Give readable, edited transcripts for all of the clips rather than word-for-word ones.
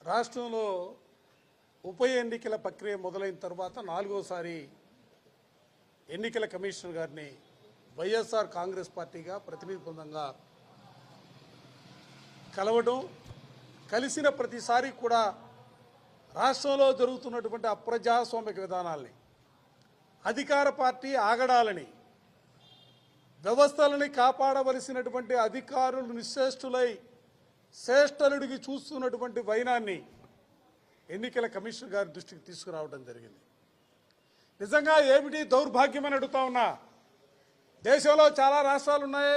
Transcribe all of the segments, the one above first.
రాష్ట్రంలో ఉప ఎన్నికల ప్రక్రియ మొదలైన తర్వాత 4వసారి ఎన్నికల కమిషనర్ గారిని వైఎస్ఆర్ కాంగ్రెస్ పార్టీగా ప్రతినిధి బృందంగా కలవడం, కలిసిన ప్రతిసారి కూడా రాష్ట్రంలో జరుగుతున్నటువంటి అప్రజాస్వామిక విధానాల్ని, అధికార పార్టీ ఆగడాలని, వ్యవస్థలని కాపాడవలసినటువంటి అధికారులు నిశ్చేష్టులై శ్రేష్ఠలుడికి చూస్తున్నటువంటి వైనాన్ని ఎన్నికల కమిషనర్ గారి దృష్టికి తీసుకురావడం జరిగింది. నిజంగా ఏమిటి దౌర్భాగ్యమని అడుగుతా ఉన్నా. దేశంలో చాలా రాష్ట్రాలు ఉన్నాయి.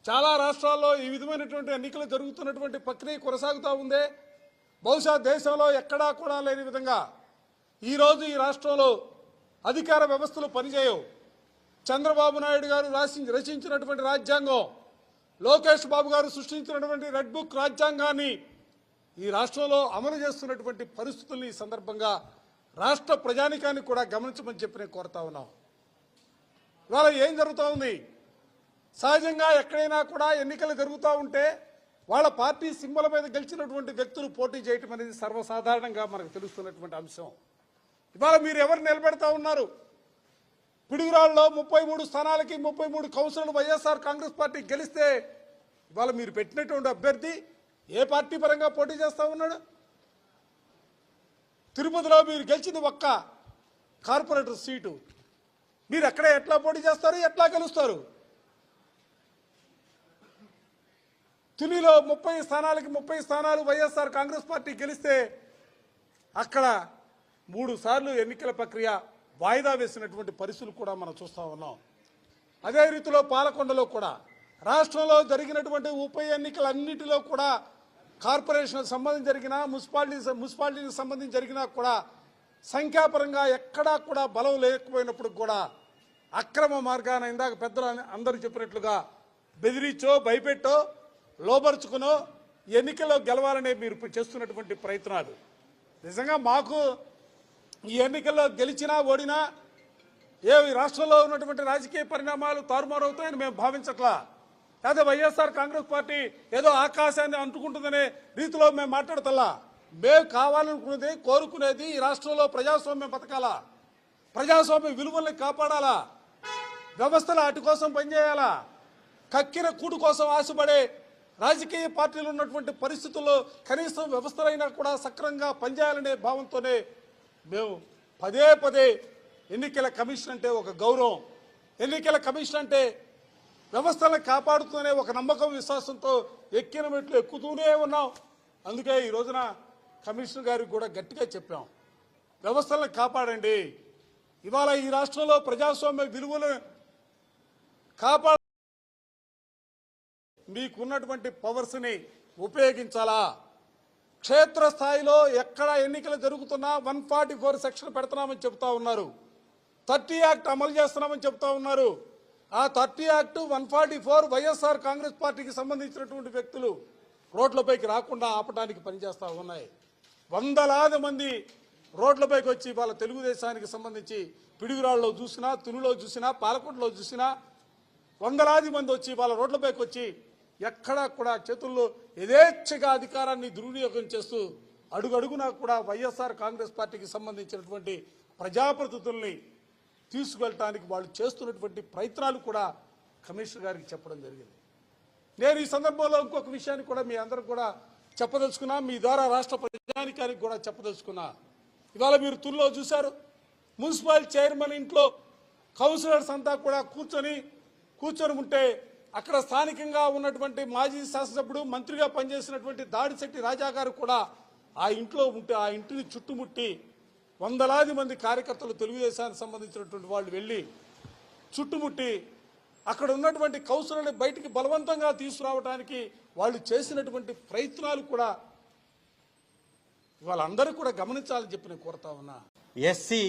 చాలా రాష్ట్రాల్లో ఈ విధమైనటువంటి ఎన్నికలు జరుగుతున్నటువంటి ప్రక్రియ కొనసాగుతూ ఉంది. బహుశా దేశంలో ఎక్కడా కూడా లేని విధంగా ఈరోజు ఈ రాష్ట్రంలో అధికార వ్యవస్థలు పనిచేయవు. చంద్రబాబు నాయుడు గారు రచించినటువంటి రాజ్యాంగం, లోకేష్ బాబు గారు సృష్టించినటువంటి రెడ్ బుక్ రాజ్యాంగాన్ని ఈ రాష్ట్రంలో అమలు చేస్తున్నటువంటి పరిస్థితుల్ని ఈ సందర్భంగా రాష్ట్ర ప్రజానికాన్ని కూడా గమనించమని చెప్పి నేను కోరుతా ఉన్నాం. ఇవాళ ఏం జరుగుతూ ఉంది? సహజంగా ఎక్కడైనా కూడా ఎన్నికలు జరుగుతూ ఉంటే వాళ్ళ పార్టీ సింబల్ మీద గెలిచినటువంటి వ్యక్తులు పోటీ చేయటం అనేది సర్వసాధారణంగా మనకు తెలుస్తున్నటువంటి అంశం. ఇవాళ మీరు ఎవరు నిలబెడతా ఉన్నారు? పిడుగురాళ్ళలో 33 స్థానాలకి 33 కౌన్సిలర్లు వైఎస్ఆర్ కాంగ్రెస్ పార్టీ గెలిస్తే ఇవాళ మీరు పెట్టినటువంటి అభ్యర్థి ఏ పార్టీ పరంగా పోటీ చేస్తా ఉన్నాడు? తిరుపతిలో మీరు గెలిచింది ఒక్క కార్పొరేటర్ సీటు. మీరు ఎక్కడ ఎట్లా పోటీ చేస్తారు, ఎట్లా గెలుస్తారు? తునిలో 30 స్థానాలకి 30 స్థానాలు వైఎస్ఆర్ కాంగ్రెస్ పార్టీ గెలిస్తే అక్కడ 3 సార్లు ఎన్నికల ప్రక్రియ వాయిదా వేసినటువంటి పరిస్థితులు కూడా మనం చూస్తూ ఉన్నాం. అదే రీతిలో పాలకొండలో కూడా రాష్ట్రంలో జరిగినటువంటి ఉప ఎన్నికలన్నిటిలో కూడా కార్పొరేషన్ సంబంధించి జరిగినా మున్సిపాలిటీకి సంబంధించి జరిగినా కూడా సంఖ్యాపరంగా ఎక్కడా కూడా బలం లేకపోయినప్పుడు కూడా అక్రమ మార్గాన ఇందాక పెద్దలు అందరూ చెప్పినట్లుగా బెదిరించో, భయపెట్టో, లోపరుచుకునో ఎన్నికల్లో గెలవాలనే మీరు చేస్తున్నటువంటి ప్రయత్నాలు నిజంగా మాకు ఈ ఎన్నికల్లో గెలిచినా ఓడినా ఈ రాష్ట్రంలో ఉన్నటువంటి రాజకీయ పరిణామాలు తారుమారవుతాయని మేము భావించట్లా. లేదా వైఎస్ఆర్ కాంగ్రెస్ పార్టీ ఏదో ఆకాశాన్ని అంటుకుంటుందనే రీతిలో మేము మాట్లాడతల్లా. మేము కావాలనుకునేది, కోరుకునేది ఈ రాష్ట్రంలో ప్రజాస్వామ్యం బతకాలా, ప్రజాస్వామ్య విలువల్ని కాపాడాలా, వ్యవస్థల అటు కోసం పనిచేయాలా. కక్కిన కూడు కోసం ఆశపడే రాజకీయ పార్టీలు ఉన్నటువంటి పరిస్థితుల్లో కనీసం వ్యవస్థలైనా కూడా సక్రమంగా పనిచేయాలనే భావంతోనే మేము పదే పదే ఎన్నికల కమిషన్ అంటే ఒక గౌరవం, ఎన్నికల కమిషన్ అంటే వ్యవస్థలను కాపాడుతూనే ఒక నమ్మకం, విశ్వాసంతో ఎక్కిన మెట్లు ఎక్కుతూనే ఉన్నాం. అందుకే ఈ రోజున కమిషనర్ గారికి కూడా గట్టిగా చెప్పాం, వ్యవస్థలను కాపాడండి. ఇవాళ ఈ రాష్ట్రంలో ప్రజాస్వామ్య విలువలను కాపాడ మీకున్నటువంటి పవర్స్ని ఉపయోగించాలా. క్షేత్రస్థాయిలో ఎక్కడ ఎన్నికలు జరుగుతున్నా 144 సెక్షన్ పెడుతున్నామని చెప్తా ఉన్నారు. 30 యాక్ట్ అమలు చేస్తున్నామని చెప్తా ఉన్నారు. ఆ 30 యాక్ట్ 144 వైఎస్ఆర్ కాంగ్రెస్ పార్టీకి సంబంధించినటువంటి వ్యక్తులు రోడ్లపైకి రాకుండా ఆపడానికి పనిచేస్తూ ఉన్నాయి. వందలాది మంది రోడ్లపైకి వచ్చి వాళ్ళ తెలుగుదేశానికి సంబంధించి పిడుగురాళ్ళలో చూసినా, తునిలో చూసినా, పాలకొండలో చూసినా వందలాది మంది వచ్చి వాళ్ళ రోడ్లపైకి వచ్చి ఎక్కడా కూడా చేతుల్లో యథేచ్ఛగా అధికారాన్ని దుర్వినియోగం చేస్తూ అడుగడుగునా కూడా వైఎస్ఆర్ కాంగ్రెస్ పార్టీకి సంబంధించినటువంటి ప్రజాప్రతినిధుల్ని తీసుకువెళ్ళటానికి వాళ్ళు చేస్తున్నటువంటి ప్రయత్నాలు కూడా కమిషనర్ గారికి చెప్పడం జరిగింది. నేను ఈ సందర్భంలో ఇంకొక విషయాన్ని కూడా మీ అందరికి కూడా చెప్పదలుచుకున్నా, మీ ద్వారా రాష్ట్ర ప్రజానికానికి కూడా చెప్పదలుచుకున్నా. ఇవాళ మీరు తుల్లో చూశారు, మున్సిపల్ చైర్మన్ ఇంట్లో కౌన్సిలర్స్ అంతా కూడా కూర్చొని ఉంటే అక్కడ స్థానికంగా ఉన్నటువంటి మాజీ శాసనసభ్యుడు, మంత్రిగా పనిచేసినటువంటి దాడిశెట్టి రాజా గారు కూడా ఆ ఇంట్లో ఉంటే ఆ ఇంటిని చుట్టుముట్టి వందలాది మంది కార్యకర్తలు, తెలుగుదేశానికి సంబంధించినటువంటి వాళ్ళు వెళ్ళి చుట్టుముట్టి అక్కడ ఉన్నటువంటి కౌన్సిలర్ని బయటికి బలవంతంగా తీసుకురావడానికి వాళ్ళు చేసినటువంటి ప్రయత్నాలు కూడా వాళ్ళందరూ కూడా గమనించాలని చెప్పి నేను కోరుతా ఉన్నా. ఎస్సీ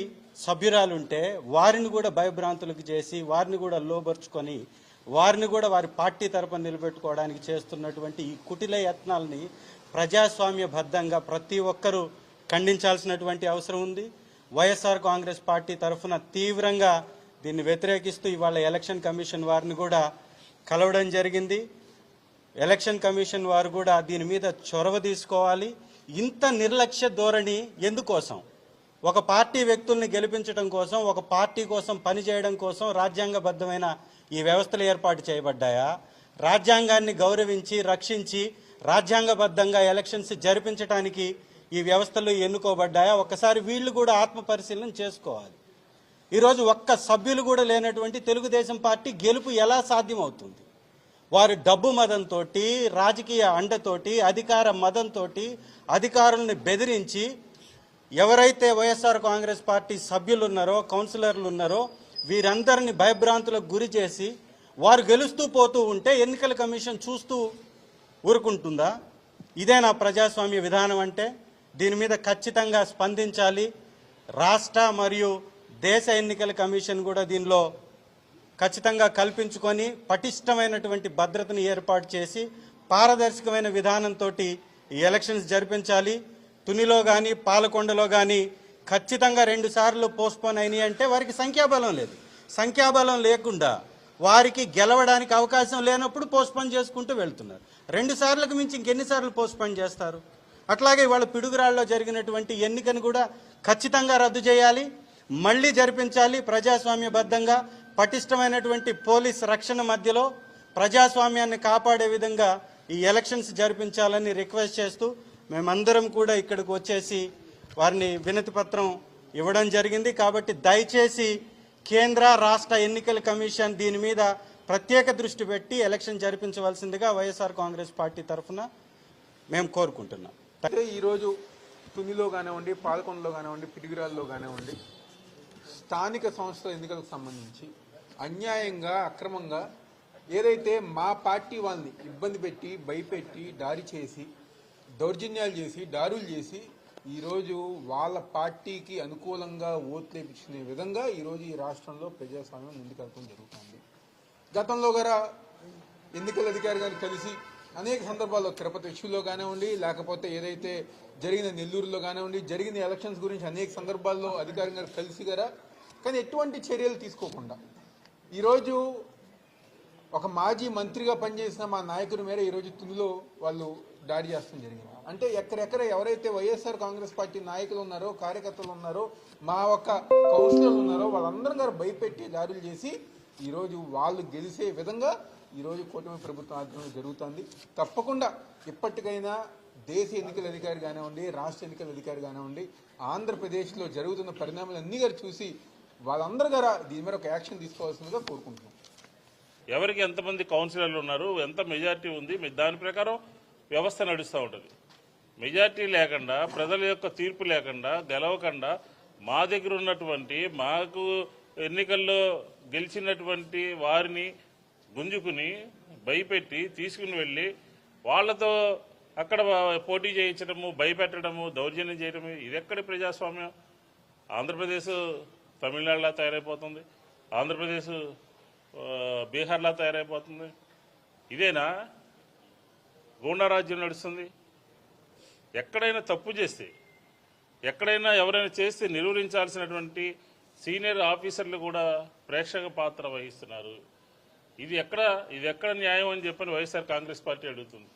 సభ్యురాలుంటే వారిని కూడా భయభ్రాంతులకు చేసి వారిని కూడా లోబర్చుకొని వారిని కూడా వారి పార్టీ తరపున నిలబెట్టుకోవడానికి చేస్తున్నటువంటి ఈ కుటిల యత్నాలని ప్రజాస్వామ్యబద్ధంగా ప్రతి ఒక్కరూ ఖండించాల్సినటువంటి అవసరం ఉంది. వైఎస్ఆర్ కాంగ్రెస్ పార్టీ తరఫున తీవ్రంగా దీన్ని వ్యతిరేకిస్తూ ఇవాళ ఎలక్షన్ కమిషన్ వారిని కూడా కలవడం జరిగింది. ఎలక్షన్ కమిషన్ వారు కూడా దీని మీద చొరవ తీసుకోవాలి. ఇంత నిర్లక్ష్య ధోరణి ఎందుకోసం? ఒక పార్టీ వ్యక్తుల్ని గెలిపించడం కోసం, ఒక పార్టీ కోసం పనిచేయడం కోసం రాజ్యాంగబద్ధమైన ఈ వ్యవస్థలు ఏర్పాటు చేయబడ్డాయా? రాజ్యాంగాన్ని గౌరవించి రక్షించి రాజ్యాంగబద్ధంగా ఎలక్షన్స్ జరిపించడానికి ఈ వ్యవస్థలు ఎన్నుకోబడ్డాయా? ఒక్కసారి వీళ్ళు కూడా ఆత్మ పరిశీలన చేసుకోవాలి. ఈరోజు ఒక్క సభ్యులు కూడా లేనటువంటి తెలుగుదేశం పార్టీ గెలుపు ఎలా సాధ్యమవుతుంది? వారు డబ్బు మదంతో, రాజకీయ అండతోటి, అధికార మదంతో అధికారుల్ని బెదిరించి ఎవరైతే వైఎస్ఆర్ కాంగ్రెస్ పార్టీ సభ్యులు ఉన్నారో, కౌన్సిలర్లు ఉన్నారో వీరందరినీ భయభ్రాంతులకు గురి చేసి వారు గెలుస్తూ పోతూ ఉంటే ఎన్నికల కమిషన్ చూస్తూ ఊరుకుంటుందా? ఇదేనా ప్రజాస్వామ్య విధానం అంటే? దీని మీద ఖచ్చితంగా స్పందించాలి. రాష్ట్ర మరియు దేశ ఎన్నికల కమిషన్ కూడా దీనిలో ఖచ్చితంగా కల్పించుకొని పటిష్టమైనటువంటి భద్రతను ఏర్పాటు చేసి పారదర్శకమైన విధానంతో ఈ ఎలక్షన్స్ జరిపించాలి. తునిలో కానీ పాలకొండలో కానీ ఖచ్చితంగా 2 సార్లు పోస్ట్పోన్ అయినాయి అంటే వారికి సంఖ్యాబలం లేదు. సంఖ్యాబలం లేకుండా వారికి గెలవడానికి అవకాశం లేనప్పుడు పోస్ట్పోన్ చేసుకుంటూ వెళ్తున్నారు. 2 సార్లకు మించి ఇంకెన్నిసార్లు పోస్ట్పోన్ చేస్తారు? అట్లాగే వాళ్ళ పిడుగురాళ్ళలో జరిగినటువంటి ఎన్నికను కూడా ఖచ్చితంగా రద్దు చేయాలి, మళ్ళీ జరిపించాలి. ప్రజాస్వామ్యబద్ధంగా పటిష్టమైనటువంటి పోలీస్ రక్షణ మధ్యలో ప్రజాస్వామ్యాన్ని కాపాడే విధంగా ఈ ఎలక్షన్స్ జరిపించాలని రిక్వెస్ట్ చేస్తూ మేమందరం కూడా ఇక్కడికి వచ్చేసి వారిని వినతి పత్రం ఇవ్వడం జరిగింది. కాబట్టి దయచేసి కేంద్ర రాష్ట్ర ఎన్నికల కమిషన్ దీని మీద ప్రత్యేక దృష్టి పెట్టి ఎలక్షన్ జరిపించవలసిందిగా వైఎస్ఆర్ కాంగ్రెస్ పార్టీ తరఫున మేము కోరుకుంటున్నాం. ఈరోజు తునిలో కానివ్వండి, పాలకొండలో కానివ్వండి, పిడుగురాల్లో కానివ్వండి స్థానిక సంస్థల ఎన్నికలకు సంబంధించి అన్యాయంగా, అక్రమంగా ఏదైతే మా పార్టీ వాళ్ళని ఇబ్బంది పెట్టి, భయపెట్టి, దాడి చేసి, దౌర్జన్యాలు చేసి, దాడులు చేసి ఈరోజు వాళ్ళ పార్టీకి అనుకూలంగా ఓట్లేపించుకునే విధంగా ఈరోజు ఈ రాష్ట్రంలో ప్రజాస్వామ్యం ముందుకెళ్తూ జరుగుతుంది. గతంలో గారా ఎన్నికల అధికారి గారిని కలిసి అనేక సందర్భాల్లో తిరుపతి ఇష్యూలో కానివ్వండి, లేకపోతే ఏదైతే జరిగిన నెల్లూరులో కానివ్వండి, జరిగిన ఎలక్షన్స్ గురించి అనేక సందర్భాల్లో అధికారి గారు కలిసి గారా, కానీ ఎటువంటి చర్యలు తీసుకోకుండా ఈరోజు ఒక మాజీ మంత్రిగా పనిచేసిన మా నాయకుడి మేర ఈరోజు తునిలో వాళ్ళు దాడి చేస్తడం జరిగింది. అంటే ఎక్కడెక్కడ ఎవరైతే వైఎస్ఆర్ కాంగ్రెస్ పార్టీ నాయకులు ఉన్నారో, కార్యకర్తలు ఉన్నారో, మా ఒక్క కౌన్సిలర్లు ఉన్నారో వాళ్ళందరూ గారు భయపెట్టి దాడులు చేసి ఈరోజు వాళ్ళు గెలిచే విధంగా ఈరోజు కూటమి ప్రభుత్వం ఆధ్వర్యంలో జరుగుతుంది. తప్పకుండా ఇప్పటికైనా దేశ ఎన్నికల అధికారి కానివ్వండి, రాష్ట్ర ఎన్నికల అధికారి కానివ్వండి, ఆంధ్రప్రదేశ్లో జరుగుతున్న పరిణామాలన్నీ గారు చూసి వాళ్ళందరూ గారా దీని మీద ఒక యాక్షన్ తీసుకోవాల్సిందిగా కోరుకుంటున్నాం. ఎవరికి ఎంతమంది కౌన్సిలర్లు ఉన్నారు, ఎంత మెజార్టీ ఉంది, దాని ప్రకారం వ్యవస్థ నడుస్తూ ఉంటుంది. మెజార్టీ లేకుండా, ప్రజల యొక్క తీర్పు లేకుండా, గెలవకుండా మా దగ్గర ఉన్నటువంటి, మాకు ఎన్నికల్లో గెలిచినటువంటి వారిని గుంజుకుని భయపెట్టి తీసుకుని వెళ్ళి వాళ్ళతో అక్కడ పోటీ చేయించడము, భయపెట్టడము, దౌర్జన్యం చేయడము, ఇది ఎక్కడి ప్రజాస్వామ్యం? ఆంధ్రప్రదేశ్ తమిళనాడులా తయారైపోతుంది, ఆంధ్రప్రదేశ్ బీహార్లా తయారైపోతుంది. ఇదేనా గూండా రాజ్యం నడుస్తుంది? ఎక్కడైనా తప్పు చేస్తే, ఎక్కడైనా ఎవరైనా చేస్తే నిలువరించాల్సినటువంటి సీనియర్ ఆఫీసర్లు కూడా ప్రేక్షక పాత్ర వహిస్తున్నారు. ఇది ఎక్కడ న్యాయం అని చెప్పని వైఎస్ఆర్ కాంగ్రెస్ పార్టీ అడుగుతుంది.